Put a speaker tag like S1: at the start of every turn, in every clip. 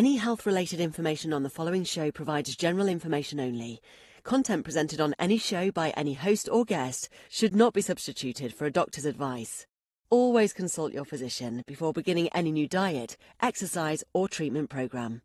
S1: Any health-related information on the following show provides general information only. Content presented on any show by any host or guest should not be substituted for a doctor's advice. Always consult your physician before beginning any new diet, exercise, or treatment program.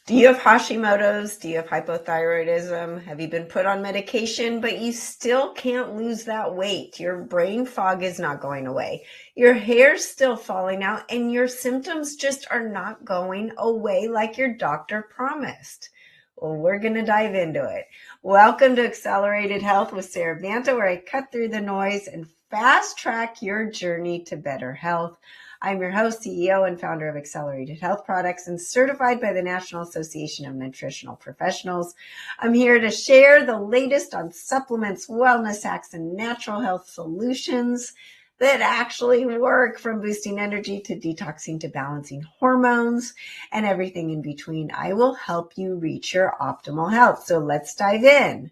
S2: Do you have Hashimoto's? Do you have hypothyroidism? Have you been put on medication, but you still can't lose that weight? Your brain fog is not going away. Your hair's still falling out, and your symptoms just are not going away like your doctor promised. Well, we're going to dive into it. Welcome to Accelerated Health with Sara Banta, where I cut through the noise and fast track your journey to better health. I'm your host, CEO, and founder of Accelerated Health Products and certified by the National Association of Nutritional Professionals. I'm here to share the latest on supplements, wellness hacks, and natural health solutions that actually work, from boosting energy to detoxing to balancing hormones and everything in between. I will help you reach your optimal health. So let's dive in.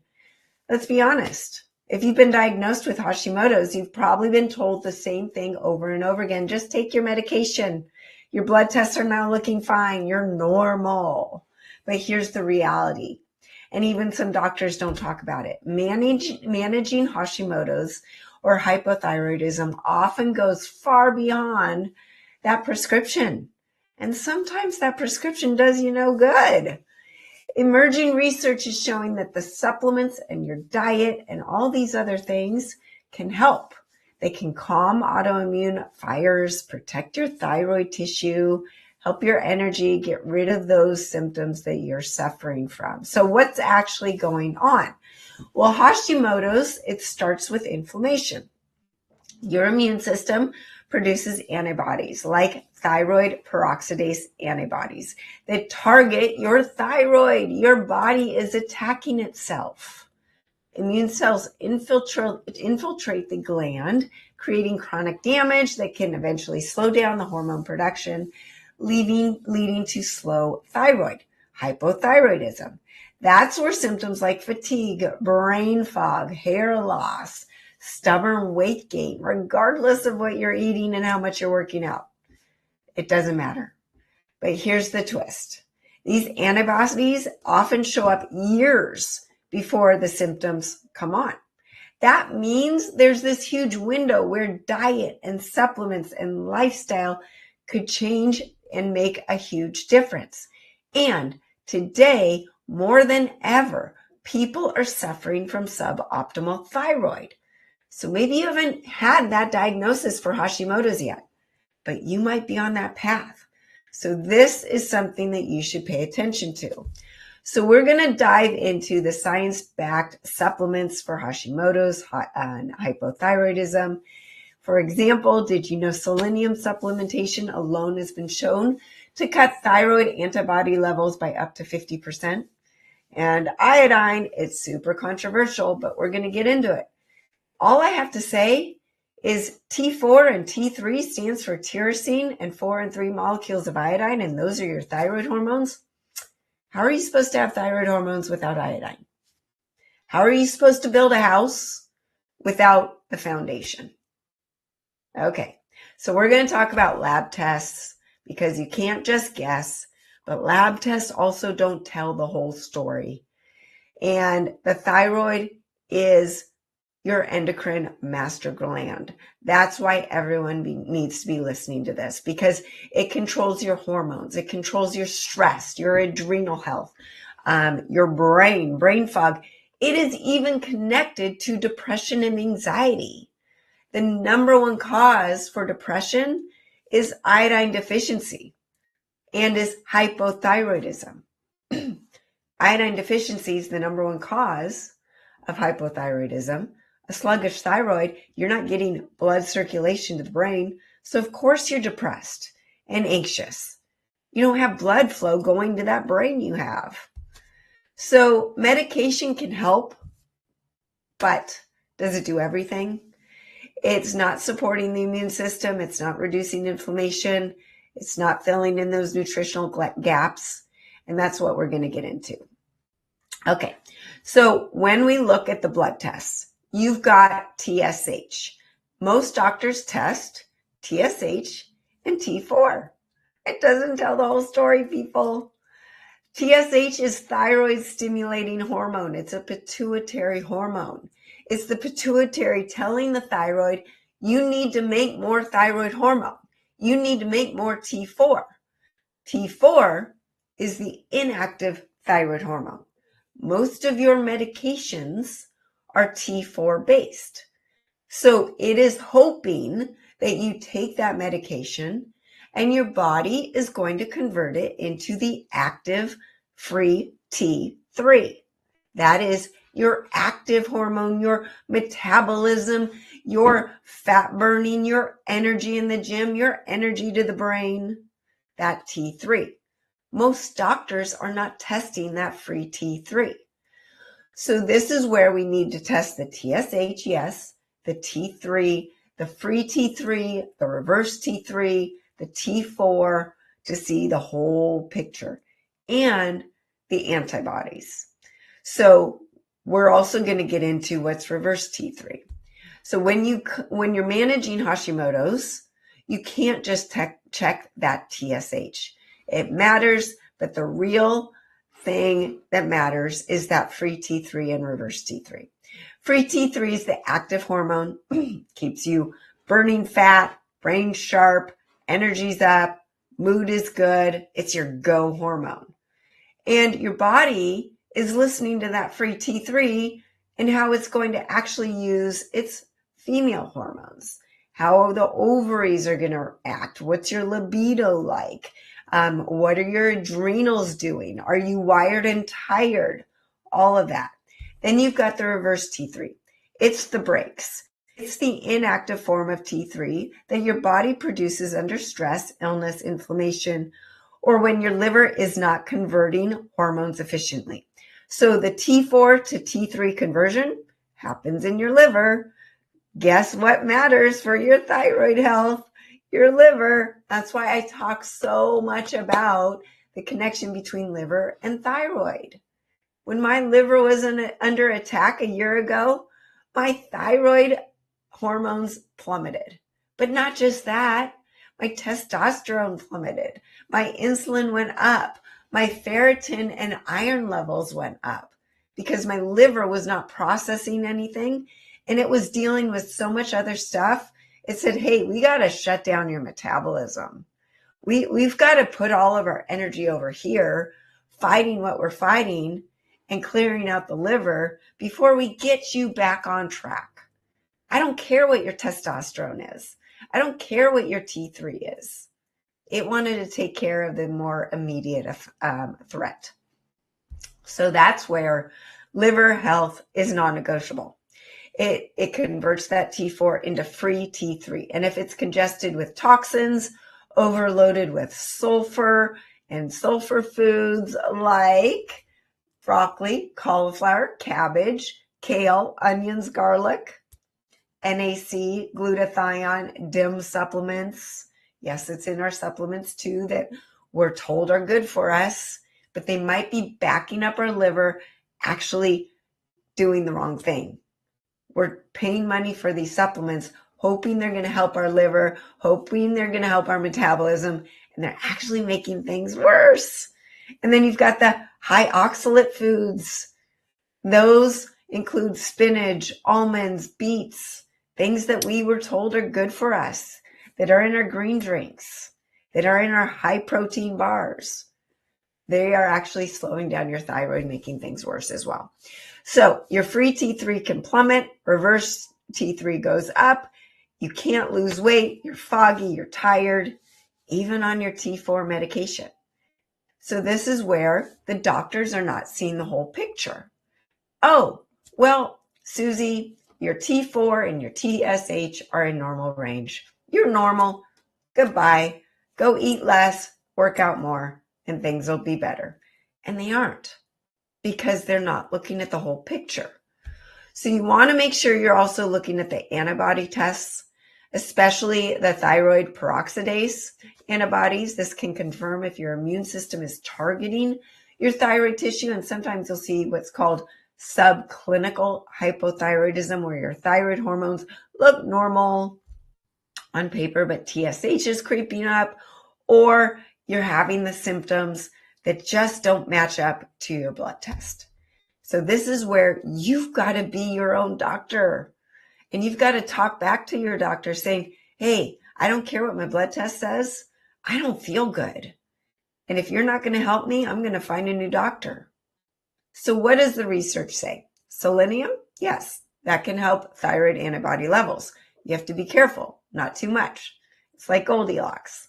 S2: Let's be honest. If you've been diagnosed with Hashimoto's, you've probably been told the same thing over and over again. Just take your medication. Your blood tests are now looking fine. You're normal. But here's the reality. And even some doctors don't talk about it. Managing Hashimoto's or hypothyroidism often goes far beyond that prescription. And sometimes that prescription does you no good. Emerging research is showing that the supplements and your diet and all these other things can help. They can calm autoimmune fires, protect your thyroid tissue, help your energy, get rid of those symptoms that you're suffering from. So what's actually going on? Well, Hashimoto's, it starts with inflammation. Your immune system produces antibodies like thyroid peroxidase antibodies that target your thyroid. Your body is attacking itself. Immune cells infiltrate the gland, creating chronic damage that can eventually slow down the hormone production, leading to slow thyroid, hypothyroidism. That's where symptoms like fatigue, brain fog, hair loss, stubborn weight gain, regardless of what you're eating and how much you're working out. It doesn't matter. But here's the twist. These antibodies often show up years before the symptoms come on. That means there's this huge window where diet and supplements and lifestyle could change and make a huge difference. And today, more than ever, people are suffering from suboptimal thyroid. So maybe you haven't had that diagnosis for Hashimoto's yet, but you might be on that path. So this is something that you should pay attention to. So we're going to dive into the science-backed supplements for Hashimoto's and hypothyroidism. For example, did you know selenium supplementation alone has been shown to cut thyroid antibody levels by up to 50%? And iodine, it's super controversial, but we're going to get into it. All I have to say is T4 and T3 stands for tyrosine and 4 and 3 molecules of iodine, and those are your thyroid hormones. How are you supposed to have thyroid hormones without iodine? How are you supposed to build a house without the foundation? Okay, so we're going to talk about lab tests because you can't just guess, but lab tests also don't tell the whole story. And the thyroid is your endocrine master gland. That's why everyone needs to be listening to this, because it controls your hormones. It controls your stress, your adrenal health, your brain fog. It is even connected to depression and anxiety. The number one cause for depression is iodine deficiency and is hypothyroidism. Iodine deficiency is the number one cause of hypothyroidism. A sluggish thyroid, you're not getting blood circulation to the brain. So of course you're depressed and anxious. You don't have blood flow going to that brain you have. So medication can help, but does it do everything? It's not supporting the immune system. It's not reducing inflammation. It's not filling in those nutritional gaps. And that's what we're going to get into. Okay. So when we look at the blood tests, you've got TSH. Most doctors test TSH and T4. It doesn't tell the whole story, people. TSH is thyroid stimulating hormone. It's a pituitary hormone. It's the pituitary telling the thyroid, you need to make more thyroid hormone. You need to make more T4. T4 is the inactive thyroid hormone. Most of your medications are T4 based. So it is hoping that you take that medication and your body is going to convert it into the active free T3. That is your active hormone, your metabolism, your fat burning, your energy in the gym, your energy to the brain, that T3. Most doctors are not testing that free T3. So this is where we need to test the TSH, yes, the T3, the free T3, the reverse T3, the T4 to see the whole picture, and the antibodies. So we're also going to get into what's reverse T3. So when you're managing Hashimoto's, you can't just check that TSH. It matters, but the real thing that matters is that free T3 and reverse T3. Free T3 is the active hormone, keeps you burning fat, brain sharp, energy's up, mood is good. It's your go hormone. And your body is listening to that free T3 and how it's going to actually use its female hormones, how the ovaries are going to act, what's your libido like, what are your adrenals doing, are you wired and tired, all of that. Then you've got the reverse T3. It's the brakes. It's the inactive form of T3 that your body produces under stress, illness, inflammation, or when your liver is not converting hormones efficiently. So the T4 to T3 conversion happens in your liver. Guess what matters for your thyroid health? Your liver. That's why I talk so much about the connection between liver and thyroid. When my liver was under attack a year ago, my thyroid hormones plummeted. But not just that, my testosterone plummeted. My insulin went up. My ferritin and iron levels went up because my liver was not processing anything and it was dealing with so much other stuff. It said, hey, we got to shut down your metabolism. We've got to put all of our energy over here, fighting what we're fighting and clearing out the liver before we get you back on track. I don't care what your testosterone is. I don't care what your T3 is. It wanted to take care of the more immediate threat. So that's where liver health is non-negotiable. It converts that T4 into free T3. And if it's congested with toxins, overloaded with sulfur and sulfur foods like broccoli, cauliflower, cabbage, kale, onions, garlic, NAC, glutathione, DIM supplements. Yes, it's in our supplements too that we're told are good for us, but they might be backing up our liver, actually doing the wrong thing. We're paying money for these supplements, hoping they're going to help our liver, hoping they're going to help our metabolism, and they're actually making things worse. And then you've got the high oxalate foods. Those include spinach, almonds, beets, things that we were told are good for us, that are in our green drinks, that are in our high protein bars. They are actually slowing down your thyroid, making things worse as well. So your free T3 can plummet, reverse T3 goes up. You can't lose weight. You're foggy, you're tired, even on your T4 medication. So this is where the doctors are not seeing the whole picture. Oh, well, Susie, your T4 and your TSH are in normal range. You're normal. Goodbye. Go eat less, work out more, and things will be better. And they aren't because they're not looking at the whole picture. So you want to make sure you're also looking at the antibody tests, especially the thyroid peroxidase antibodies. This can confirm if your immune system is targeting your thyroid tissue. And sometimes you'll see what's called subclinical hypothyroidism, where your thyroid hormones look normal, on paper, but TSH is creeping up, or you're having the symptoms that just don't match up to your blood test. So this is where you've got to be your own doctor, and you've got to talk back to your doctor saying, hey, I don't care what my blood test says. I don't feel good. And if you're not going to help me, I'm going to find a new doctor. So what does the research say? Selenium? Yes, that can help thyroid antibody levels. You have to be careful, not too much. It's like Goldilocks.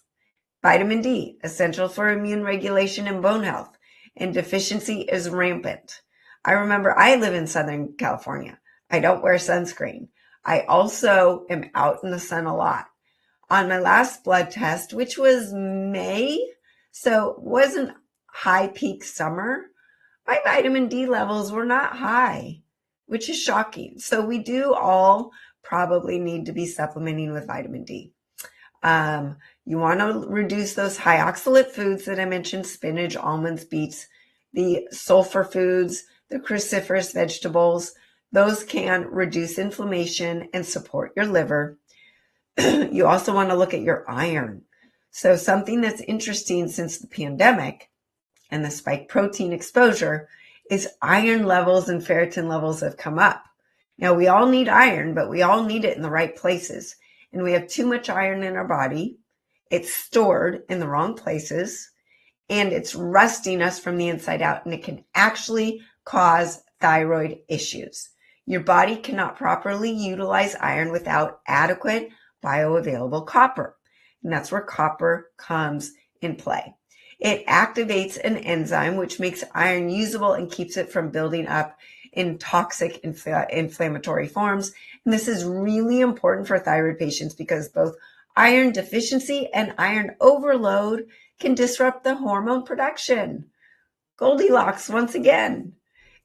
S2: Vitamin D, essential for immune regulation and bone health, and deficiency is rampant. I remember I live in Southern California. I don't wear sunscreen. I also am out in the sun a lot. On my last blood test, which was May, so it wasn't high peak summer, my vitamin D levels were not high, which is shocking. So we do all probably need to be supplementing with vitamin D. You want to reduce those high oxalate foods that I mentioned, spinach, almonds, beets, the sulfur foods, the cruciferous vegetables. Those can reduce inflammation and support your liver. You also want to look at your iron. So something that's interesting since the pandemic and the spike protein exposure is iron levels and ferritin levels have come up. Now, we all need iron, but we all need it in the right places. And we have too much iron in our body. It's stored in the wrong places, and it's rusting us from the inside out, and it can actually cause thyroid issues. Your body cannot properly utilize iron without adequate bioavailable copper, and that's where copper comes in play. It activates an enzyme which makes iron usable and keeps it from building up in toxic inflammatory forms. And this is really important for thyroid patients because both iron deficiency and iron overload can disrupt the hormone production. Goldilocks once again.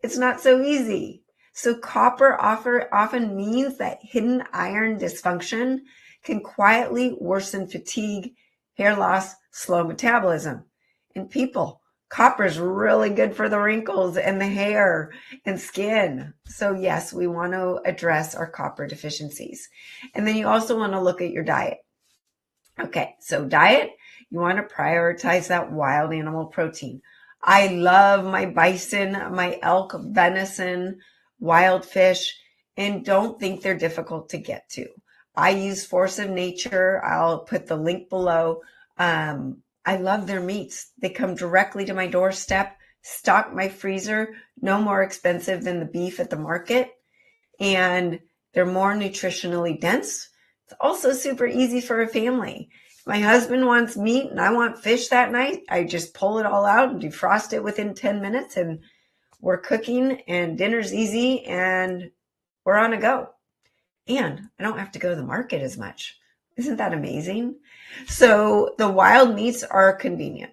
S2: It's not so easy. So copper often means that hidden iron dysfunction can quietly worsen fatigue, hair loss, slow metabolism. And people, copper is really good for the wrinkles and the hair and skin. So yes, we want to address our copper deficiencies. And then you also want to look at your diet. Okay, so diet, you want to prioritize that wild animal protein. I love my bison, my elk, venison, wild fish, and don't think they're difficult to get to. I use Force of Nature. I'll put the link below. I love their meats. They come directly to my doorstep, stock my freezer, no more expensive than the beef at the market, and they're more nutritionally dense. It's also super easy for a family. If my husband wants meat and I want fish that night, I just pull it all out and defrost it within 10 minutes, and we're cooking and dinner's easy and we're on a go. And I don't have to go to the market as much. Isn't that amazing? So the wild meats are convenient.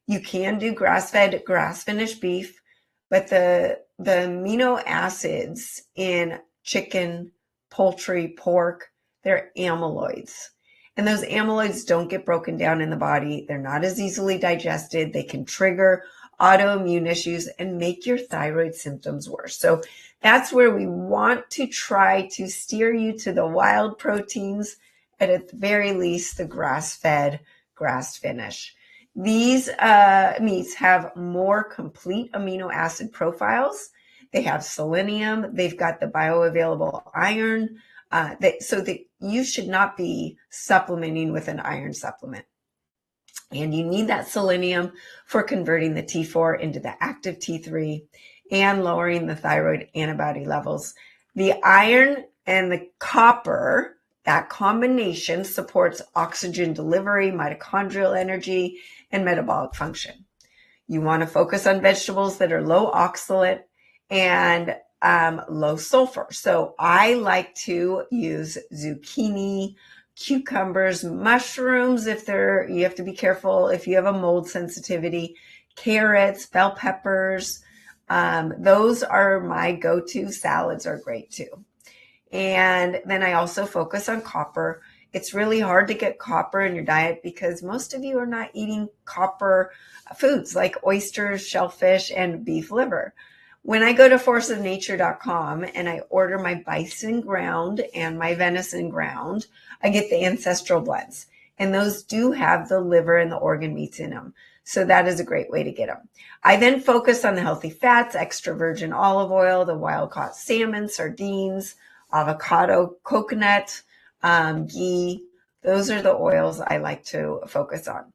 S2: You can do grass-fed, grass-finished beef, but the amino acids in chicken, poultry, pork, they're amyloids. And those amyloids don't get broken down in the body. They're not as easily digested. They can trigger autoimmune issues and make your thyroid symptoms worse. So that's where we want to try to steer you to the wild proteins, and at the very least, the grass-fed, grass-finished. These meats have more complete amino acid profiles. They have selenium. They've got the bioavailable iron. So that you should not be supplementing with an iron supplement. And you need that selenium for converting the T4 into the active T3 and lowering the thyroid antibody levels. The iron and the copper, that combination supports oxygen delivery, mitochondrial energy, and metabolic function. You want to focus on vegetables that are low oxalate and low sulfur. So I like to use zucchini, cucumbers, mushrooms you have to be careful if you have a mold sensitivity, carrots, bell peppers. Those are my go-to. Salads are great too. And then I also focus on copper. It's really hard to get copper in your diet because most of you are not eating copper foods like oysters, shellfish, and beef liver. When I go to forceofnature.com and I order my bison ground and my venison ground, I get the ancestral blends. And those do have the liver and the organ meats in them. So that is a great way to get them. I then focus on the healthy fats, extra virgin olive oil, the wild caught salmon, sardines, avocado, coconut, ghee. Those are the oils I like to focus on.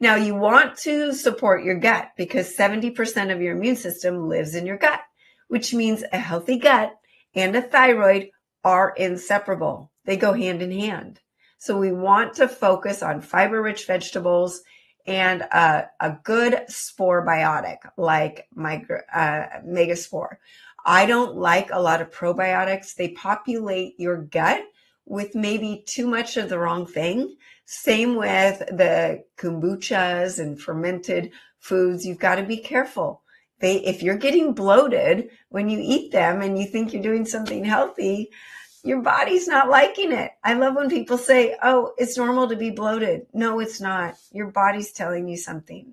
S2: Now, you want to support your gut because 70% of your immune system lives in your gut, which means a healthy gut and a thyroid are inseparable. They go hand in hand. So we want to focus on fiber-rich vegetables and a good spore biotic like Megaspore. I don't like a lot of probiotics. They populate your gut with maybe too much of the wrong thing. Same with the kombuchas and fermented foods. You've got to be careful. If you're getting bloated when you eat them and you think you're doing something healthy, your body's not liking it. I love when people say, oh, it's normal to be bloated. No, it's not. Your body's telling you something.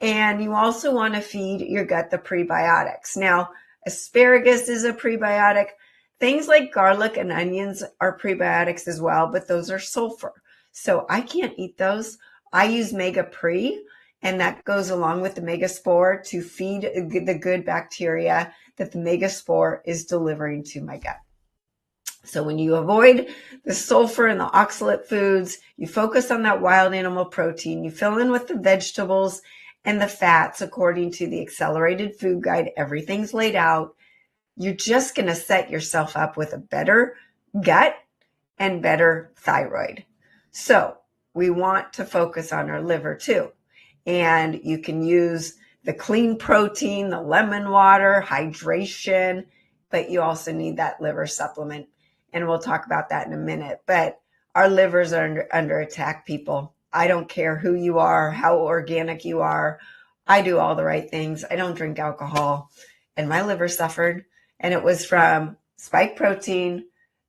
S2: And you also want to feed your gut the prebiotics. Now, asparagus is a prebiotic. Things like garlic and onions are prebiotics as well, but those are sulfur. So I can't eat those. I use Mega Pre, and that goes along with the Megaspore to feed the good bacteria that the Megaspore is delivering to my gut. So when you avoid the sulfur and the oxalate foods, you focus on that wild animal protein, you fill in with the vegetables and the fats according to the accelerated food guide, everything's laid out. You're just going to set yourself up with a better gut and better thyroid. So we want to focus on our liver too. And you can use the clean protein, the lemon water, hydration, but you also need that liver supplement. And we'll talk about that in a minute. But our livers are under attack, people. I don't care who you are, how organic you are. I do all the right things. I don't drink alcohol. And my liver suffered. And it was from spike protein,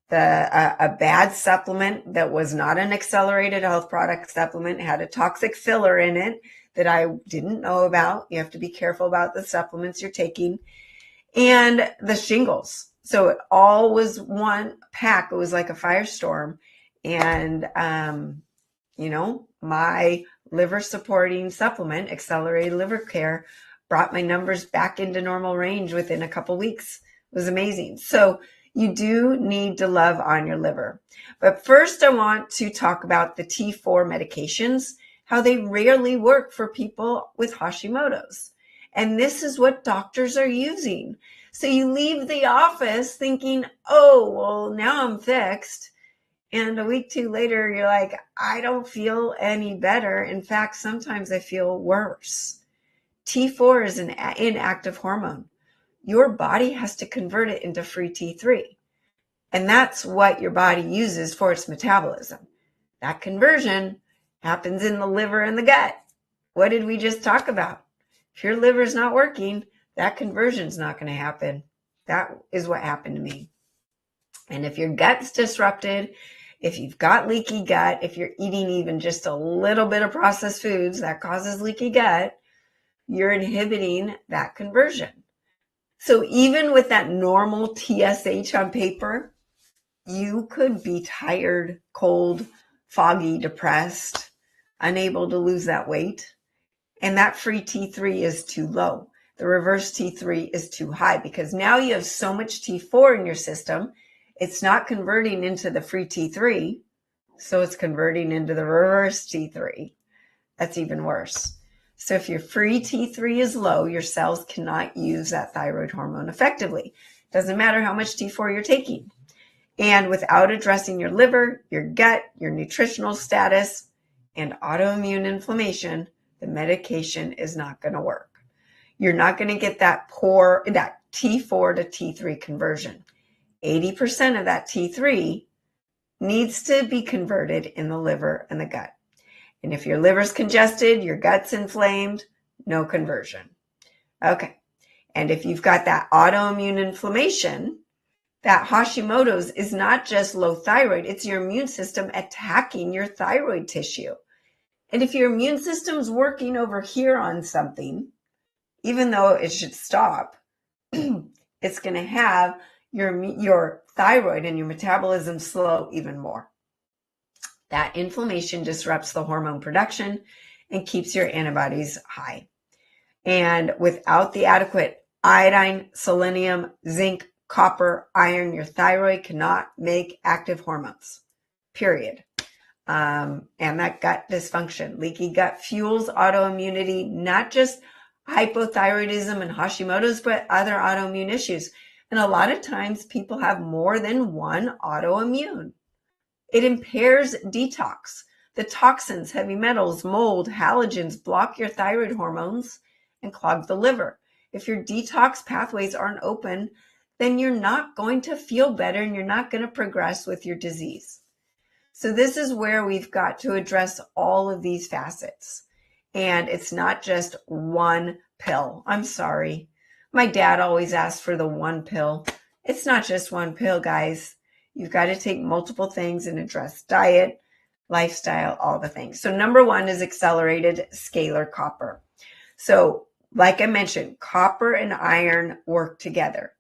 S2: a bad supplement that was not an accelerated health product supplement, had a toxic filler in it that I didn't know about. You have to be careful about the supplements you're taking. And the shingles. So it all was one pack. It was like a firestorm. And, my liver supporting supplement, accelerated liver care, brought my numbers back into normal range within a couple weeks. It was amazing. So you do need to love on your liver. But first, I want to talk about the T4 medications, how they rarely work for people with Hashimoto's. And this is what doctors are using. So you leave the office thinking, oh, well, now I'm fixed. And a week, two later, you're like, I don't feel any better. In fact, sometimes I feel worse. T4 is an inactive hormone. Your body has to convert it into free T3. And that's what your body uses for its metabolism. That conversion happens in the liver and the gut. What did we just talk about? If your liver's not working, that conversion's not going to happen. That is what happened to me. And if your gut's disrupted, if you've got leaky gut, if you're eating even just a little bit of processed foods that causes leaky gut, you're inhibiting that conversion. So even with that normal TSH on paper, you could be tired, cold, foggy, depressed, unable to lose that weight. And that free T3 is too low. The reverse T3 is too high because now you have so much T4 in your system, it's not converting into the free T3, so it's converting into the reverse T3. That's even worse. So if your free T3 is low, your cells cannot use that thyroid hormone effectively. Doesn't matter how much T4 you're taking. And without addressing your liver, your gut, your nutritional status, and autoimmune inflammation, the medication is not going to work. You're not going to get that T4 to T3 conversion. 80% of that T3 needs to be converted in the liver and the gut. And if your liver's congested, your gut's inflamed, no conversion. Okay. And if you've got that autoimmune inflammation, that Hashimoto's is not just low thyroid, it's your immune system attacking your thyroid tissue. And if your immune system's working over here on something, even though it should stop, it's going to have your thyroid and your metabolism slow even more. That inflammation disrupts the hormone production and keeps your antibodies high. And without the adequate iodine, selenium, zinc, copper, iron, your thyroid cannot make active hormones, period. And that gut dysfunction, leaky gut, fuels autoimmunity, not just hypothyroidism and Hashimoto's, but other autoimmune issues. And a lot of times people have more than one autoimmune. It impairs detox. The toxins, heavy metals, mold, halogens block your thyroid hormones and clog the liver. If your detox pathways aren't open, then you're not going to feel better and you're not going to progress with your disease. So this is where we've got to address all of these facets. And it's not just one pill. I'm sorry. My dad always asked for the one pill. It's not just one pill, guys. You've got to take multiple things and address diet, lifestyle, all the things. So number one is accelerated scalar copper. So like I mentioned, copper and iron work together.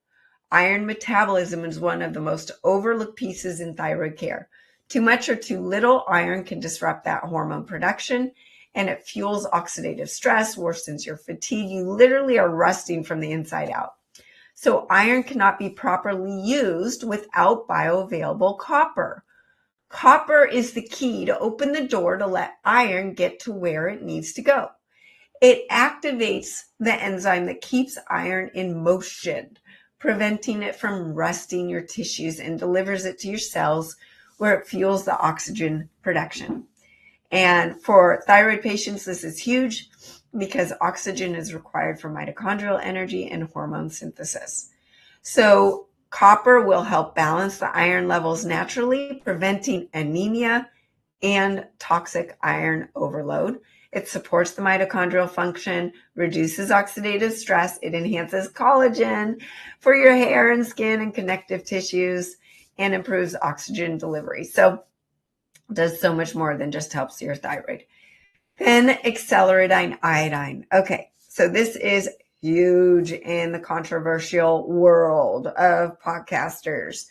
S2: Iron metabolism is one of the most overlooked pieces in thyroid care. Too much or too little iron can disrupt that hormone production, and it fuels oxidative stress, worsens your fatigue. You literally are rusting from the inside out. So iron cannot be properly used without bioavailable copper. Copper is the key to open the door to let iron get to where it needs to go. It activates the enzyme that keeps iron in motion, preventing it from rusting your tissues, and delivers it to your cells where it fuels the oxygen production. And for thyroid patients, this is huge because oxygen is required for mitochondrial energy and hormone synthesis. So copper will help balance the iron levels naturally, preventing anemia and toxic iron overload. It supports the mitochondrial function, reduces oxidative stress. It enhances collagen for your hair and skin and connective tissues, and improves oxygen delivery. So it does so much more than just helps your thyroid. Then accelerating iodine. Okay, so this is huge in the controversial world of podcasters.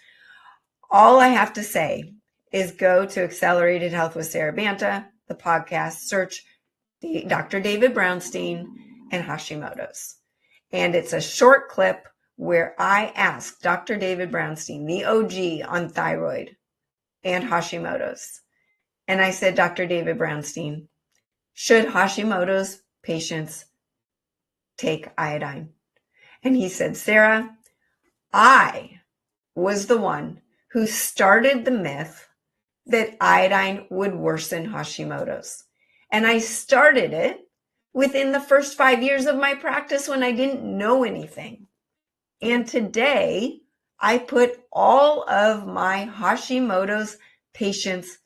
S2: All I have to say is go to Accelerated Health with Sara Banta, the podcast, search Dr. David Brownstein and Hashimoto's. And it's a short clip where I asked Dr. David Brownstein, the OG on thyroid and Hashimoto's. And I said, Dr. David Brownstein, should Hashimoto's patients take iodine? And he said, Sara, I was the one who started the myth that iodine would worsen Hashimoto's. And I started it within the first 5 years of my practice when I didn't know anything. And today, I put all of my Hashimoto's patients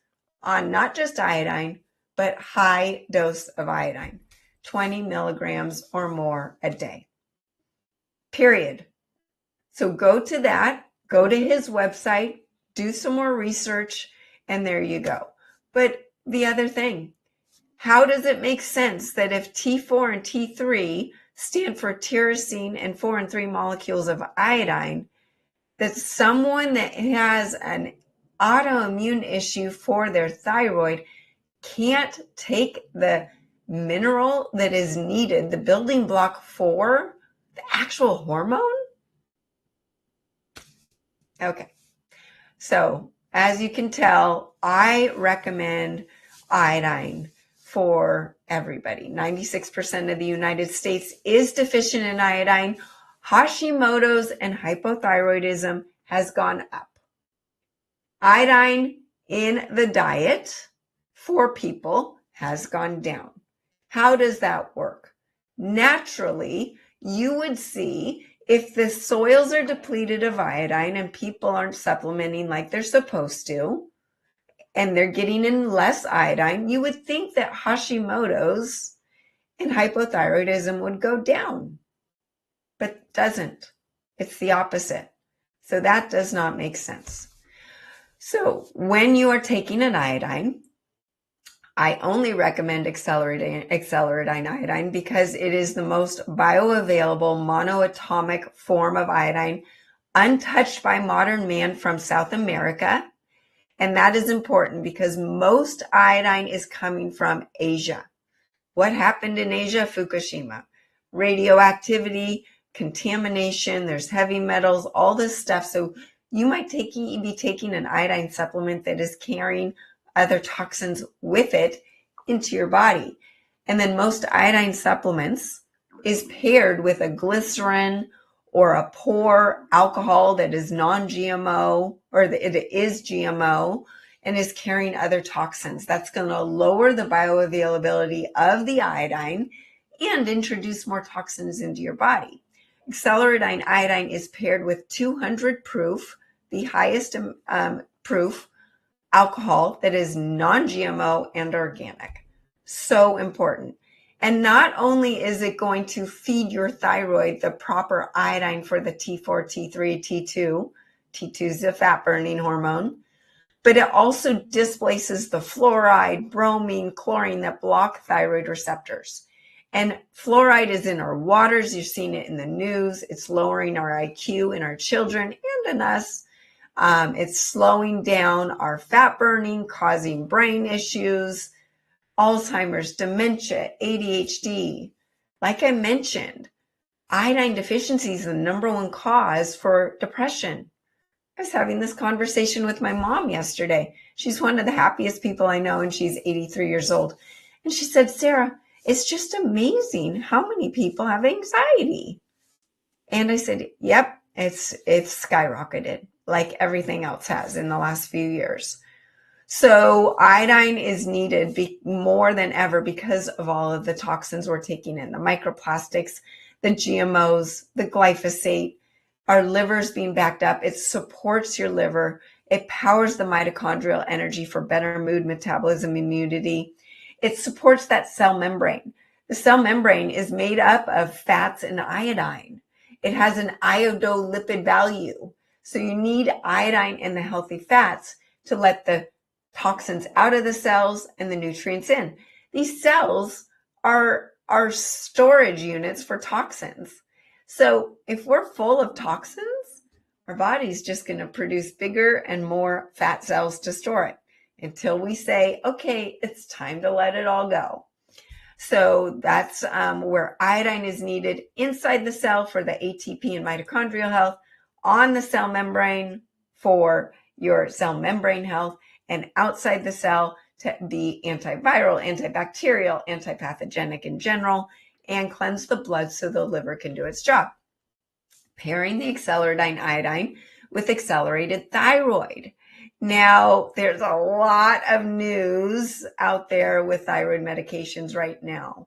S2: on not just iodine, but high dose of iodine, 20 milligrams or more a day. Period. So go to that, go to his website, do some more research, and there you go. But the other thing, how does it make sense that if T4 and T3 stand for tyrosine and 4 and 3 molecules of iodine, that someone that has an autoimmune issue for their thyroid can't take the mineral that is needed, the building block for the actual hormone? Okay. So as you can tell, I recommend iodine for everybody. 96% of the United States is deficient in iodine. Hashimoto's and hypothyroidism has gone up. Iodine in the diet for people has gone down. How does that work? Naturally, you would see if the soils are depleted of iodine and people aren't supplementing like they're supposed to, and they're getting in less iodine, you would think that Hashimoto's and hypothyroidism would go down, but it doesn't. It's the opposite. So that does not make sense. So when you are taking an iodine, I only recommend accelerating iodine because it is the most bioavailable monoatomic form of iodine, untouched by modern man from South America. And that is important because most iodine is coming from Asia. What happened in Asia? Fukushima. Radioactivity, contamination, there's heavy metals, all this stuff. So you might be taking an iodine supplement that is carrying other toxins with it into your body. And then most iodine supplements is paired with a glycerin or a pour alcohol that is non-GMO, or it is GMO and is carrying other toxins. That's going to lower the bioavailability of the iodine and introduce more toxins into your body. Accelerating iodine is paired with 200 proof, the highest proof alcohol that is non-GMO and organic. So important. And not only is it going to feed your thyroid the proper iodine for the T4, T3, T2, T2 is a fat burning hormone, but it also displaces the fluoride, bromine, chlorine that block thyroid receptors. And fluoride is in our waters. You've seen it in the news. It's lowering our IQ in our children and in us. It's slowing down our fat burning, causing brain issues, Alzheimer's, dementia, ADHD. Like I mentioned, iodine deficiency is the number one cause for depression. I was having this conversation with my mom yesterday. She's one of the happiest people I know, and she's 83 years old. And she said, Sarah, it's just amazing how many people have anxiety. And I said, yep, it's skyrocketed like everything else has in the last few years. So iodine is needed more than ever because of all of the toxins we're taking in, the microplastics, the GMOs, the glyphosate. Our liver's being backed up. It supports your liver. It powers the mitochondrial energy for better mood, metabolism, immunity. It supports that cell membrane. The cell membrane is made up of fats and iodine. It has an iodolipid value. So you need iodine in the healthy fats to let the toxins out of the cells and the nutrients in. These cells are storage units for toxins. So if we're full of toxins, our body's just going to produce bigger and more fat cells to store it until we say, okay, it's time to let it all go. So that's where iodine is needed inside the cell for the ATP and mitochondrial health, on the cell membrane for your cell membrane health, and outside the cell to be antiviral, antibacterial, antipathogenic in general, and cleanse the blood so the liver can do its job. Pairing the accelerating iodine with accelerated thyroid. Now, there's a lot of news out there with thyroid medications right now.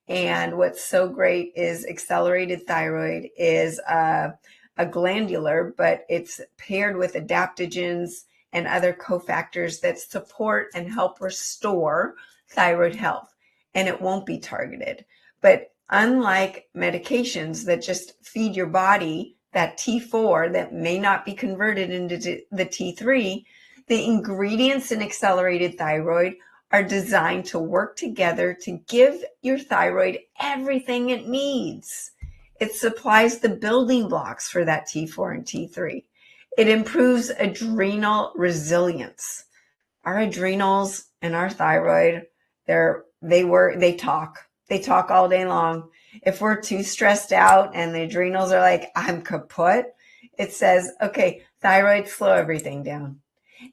S2: And what's so great is accelerated thyroid is a glandular, but it's paired with adaptogens and other cofactors that support and help restore thyroid health. And it won't be targeted. But unlike medications that just feed your body that T4 that may not be converted into the T3, the ingredients in accelerated thyroid are designed to work together to give your thyroid everything it needs. It supplies the building blocks for that T4 and T3. It improves adrenal resilience. Our adrenals and our thyroid, they talk. They talk all day long. If we're too stressed out and the adrenals are like, I'm kaput, it says, okay, thyroid, slow everything down.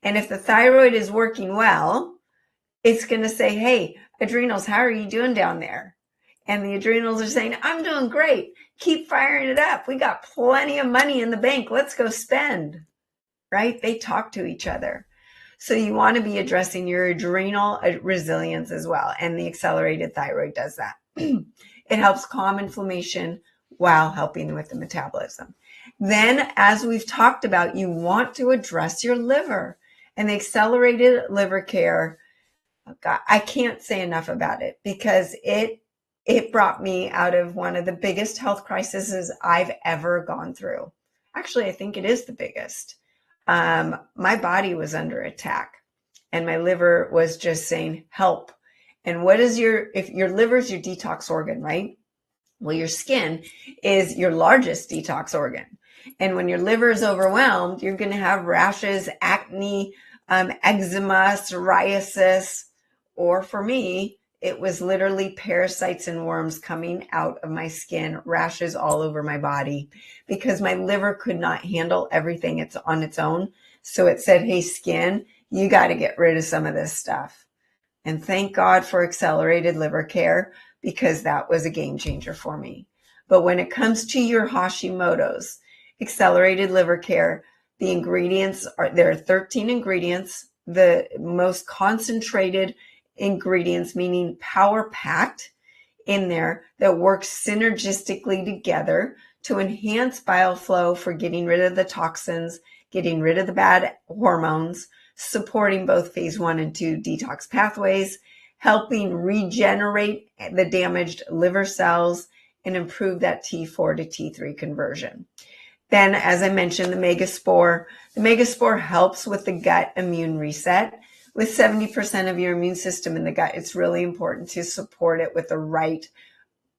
S2: And if the thyroid is working well, it's going to say, hey, adrenals, how are you doing down there? And the adrenals are saying, I'm doing great. Keep firing it up. We got plenty of money in the bank. Let's go spend, right? They talk to each other. So you want to be addressing your adrenal resilience as well. And the accelerated thyroid does that. It helps calm inflammation while helping with the metabolism. Then, as we've talked about, you want to address your liver. And the accelerated liver care, God, I can't say enough about it because it brought me out of one of the biggest health crises I've ever gone through. Actually, I think it is the biggest. My body was under attack and my liver was just saying, help, And if your liver is your detox organ, right? Well, your skin is your largest detox organ. And when your liver is overwhelmed, you're going to have rashes, acne, eczema, psoriasis, or for me, it was literally parasites and worms coming out of my skin, rashes all over my body, because my liver could not handle everything it's on its own. So it said, hey, skin, you got to get rid of some of this stuff. And thank God for accelerated liver care, because that was a game changer for me. But when it comes to your Hashimoto's, accelerated liver care, the ingredients there are 13 ingredients, the most concentrated ingredients, meaning power packed in there, that work synergistically together to enhance bile flow for getting rid of the toxins, getting rid of the bad hormones, supporting both phase 1 and 2 detox pathways, helping regenerate the damaged liver cells, and improve that T4 to T3 conversion. Then, as I mentioned, the Megaspore helps with the gut immune reset. With 70% of your immune system in the gut, it's really important to support it with the right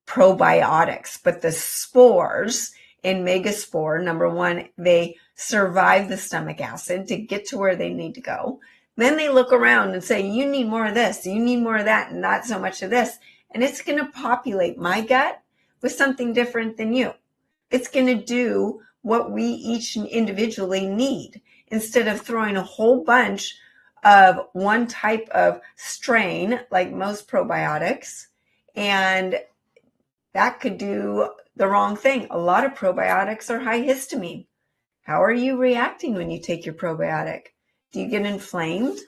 S2: probiotics. But the spores in Megaspore, number one, they survive the stomach acid to get to where they need to go. Then they look around and say, you need more of this, you need more of that, and not so much of this. And it's going to populate my gut with something different than you. It's going to do what we each individually need, instead of throwing a whole bunch of one type of strain like most probiotics, and that could do the wrong thing. A lot of probiotics are high histamine. How are you reacting when you take your probiotic? Do you get inflamed?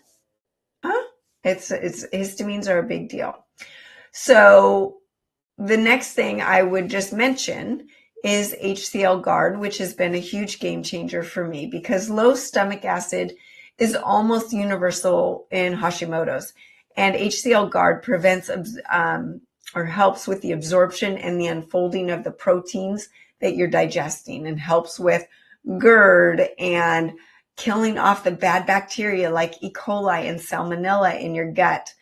S2: Histamines are a big deal. So the next thing I would just mention is HCl Guard, which has been a huge game changer for me, because low stomach acid is almost universal in Hashimoto's, and HCl Guard prevents or helps with the absorption and the unfolding of the proteins that you're digesting, and helps with GERD and killing off the bad bacteria like E. coli and salmonella in your gut,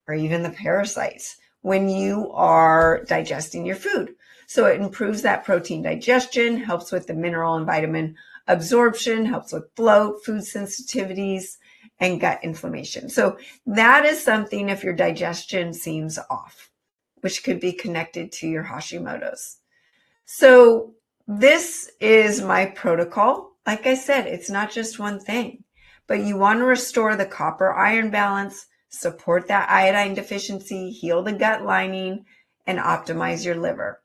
S2: or even the parasites when you are digesting your food. So it improves that protein digestion, helps with the mineral and vitamin absorption, helps with bloat, food sensitivities, and gut inflammation. So that is something if your digestion seems off, which could be connected to your Hashimoto's. So this is my protocol. Like I said, it's not just one thing, but you want to restore the copper iron balance, support that iodine deficiency, heal the gut lining, and optimize your liver.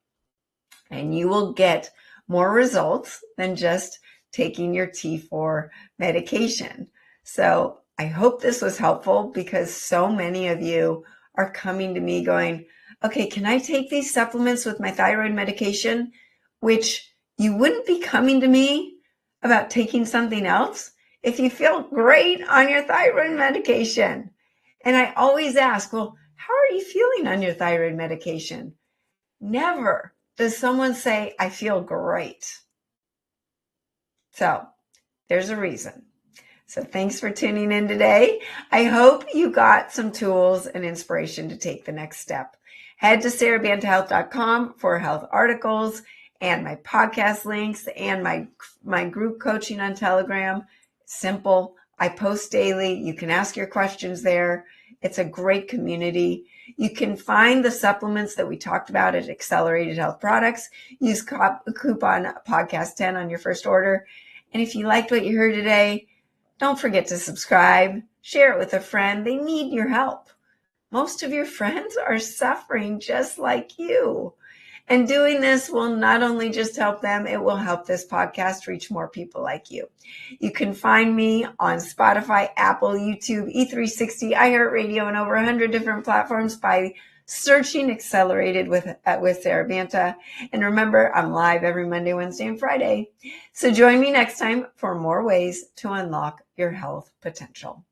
S2: And you will get more results than just taking your T4 medication. So I hope this was helpful, because so many of you are coming to me going, okay, can I take these supplements with my thyroid medication? Which you wouldn't be coming to me about taking something else if you feel great on your thyroid medication. And I always ask, well, how are you feeling on your thyroid medication? Never does someone say, I feel great. So there's a reason. So thanks for tuning in today. I hope you got some tools and inspiration to take the next step. Head to SaraBantaHealth.com for health articles and my podcast links and my group coaching on Telegram. Simple. I post daily. You can ask your questions there. It's a great community. You can find the supplements that we talked about at Accelerated Health Products. Use coupon podcast 10 on your first order. And if you liked what you heard today, don't forget to subscribe, share it with a friend. They need your help. Most of your friends are suffering just like you. And doing this will not only just help them, it will help this podcast reach more people like you. You can find me on Spotify, Apple, YouTube, E360, iHeartRadio, and over 100 different platforms by searching Accelerated with Sara Banta. And remember, I'm live every Monday, Wednesday, and Friday. So join me next time for more ways to unlock your health potential.